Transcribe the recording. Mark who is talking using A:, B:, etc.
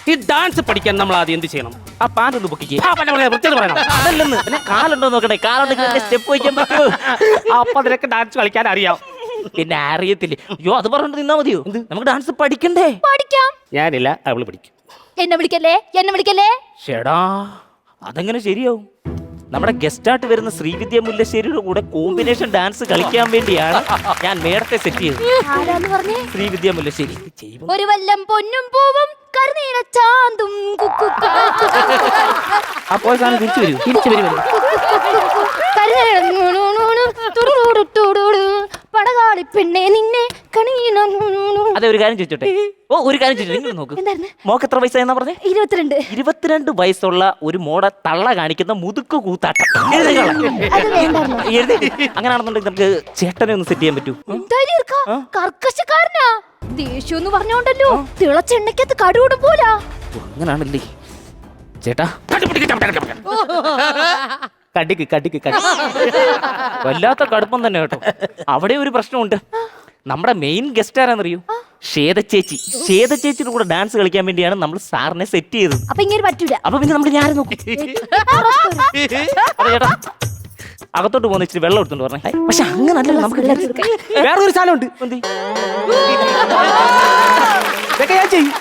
A: ഈ ഡാൻസ് പഠിക്കാൻ നമ്മൾ ആദ്യം എന്ത് ചെയ്യണം?
B: ആ പാൻറ് ഒന്ന് പൊക്കിക്ക്.
A: വൃത്തിയായിട്ട് പറയണം.
B: അതല്ലെന്ന് പിന്നെ കാലുണ്ടോ നോക്കട്ടെ, കാലുണ്ടെങ്കിൽ സ്റ്റെപ്പ് വയ്ക്കാൻ പറ്റുമോ?
A: അപ്പൊ നിനക്ക് ഡാൻസ് കളിക്കാൻ അറിയാം.
B: പിന്നെ അറിയത്തില്ലേ? അയ്യോ അത് പറഞ്ഞിട്ട് നിന്നാ മതിയോ? നമുക്ക് ഡാൻസ് പഠിക്കണ്ടേ?
C: പഠിക്കാം.
A: ഞാനില്ല, അവള് പഠിക്കും.
C: എന്നെ വിളിക്കല്ലേ.
B: ഷെടാ അതെങ്ങനെ ശരിയാവും? നമ്മുടെ ഗസ്റ്റായിട്ട് വരുന്ന ശ്രീവിദ്യ മുല്ലശ്ശേരിയുടെ കൂടെ കോമ്പിനേഷൻ ഡാൻസ് കളിക്കാൻ വേണ്ടിയാണ് ഞാൻ നേരത്തെ സെറ്റ് ചെയ്തത്.
C: ആരാന്ന് പറഞ്ഞേ?
B: ശ്രീവിദ്യ മുല്ലശ്ശേരി.
C: ഒരു വല്ലം പൊന്നും പൂവും കരുനീല ചാന്തും
B: ആ പോയ സാധനം തിരിച്ചു വരൂ.
C: പടകാളി പെണ്ണെ നിന്നെ
B: അതെ ഒരു കാര്യം ചോദിച്ചോട്ടെ. ഒരു കാര്യം ചോദിച്ചോട്ടെ, നോക്ക്. മോക്ക് എത്ര വയസ്സായെന്നാ പറഞ്ഞേ?
C: 22.
B: 22 വയസ്സുള്ള ഒരു മോടെ തള്ള കാണിക്കുന്ന മുതുക്ക് കൂത്താട്ടം. അങ്ങനെയാണെന്നുണ്ടെങ്കിൽ നമുക്ക് ചേട്ടനെ ഒന്ന് സെറ്റ് ചെയ്യാൻ പറ്റൂ?
C: കർക്കശക്കാരനാ. ദേഷ്യം എന്ന് പറഞ്ഞോണ്ടല്ലോ തിളച്ചെണ്ണക്കകത്ത് കടുവിടും പോലാ.
B: അങ്ങനാണല്ലേ ചേട്ടാ? കടിക്ക് വല്ലാത്ത കടുപ്പം തന്നെ കേട്ടോ. അവിടെ ഒരു പ്രശ്നമുണ്ട്. നമ്മുടെ മെയിൻ ഗസ്റ്റ് ആരാന്നറിയൂ? ചേച്ചിയുടെ കൂടെ ഡാൻസ് കളിക്കാൻ വേണ്ടിയാണ് നമ്മൾ സാറിനെ സെറ്റ് ചെയ്തത്.
C: അപ്പൊ ഇങ്ങനെ പറ്റൂല.
B: അപ്പൊ പിന്നെ നമ്മൾ ഞാൻ നോക്കും. അതെ ചേട്ടാ, അകത്തോട്ട് പോകുന്ന ഇച്ചിരി വെള്ളം എടുത്തോണ്ട് പറഞ്ഞേ. പക്ഷെ അങ്ങനെ അല്ലല്ലോ, നമുക്ക്
A: വേറൊരു സ്ഥലമുണ്ട്. ഇതൊക്കെ ഞാൻ ചെയ്യും.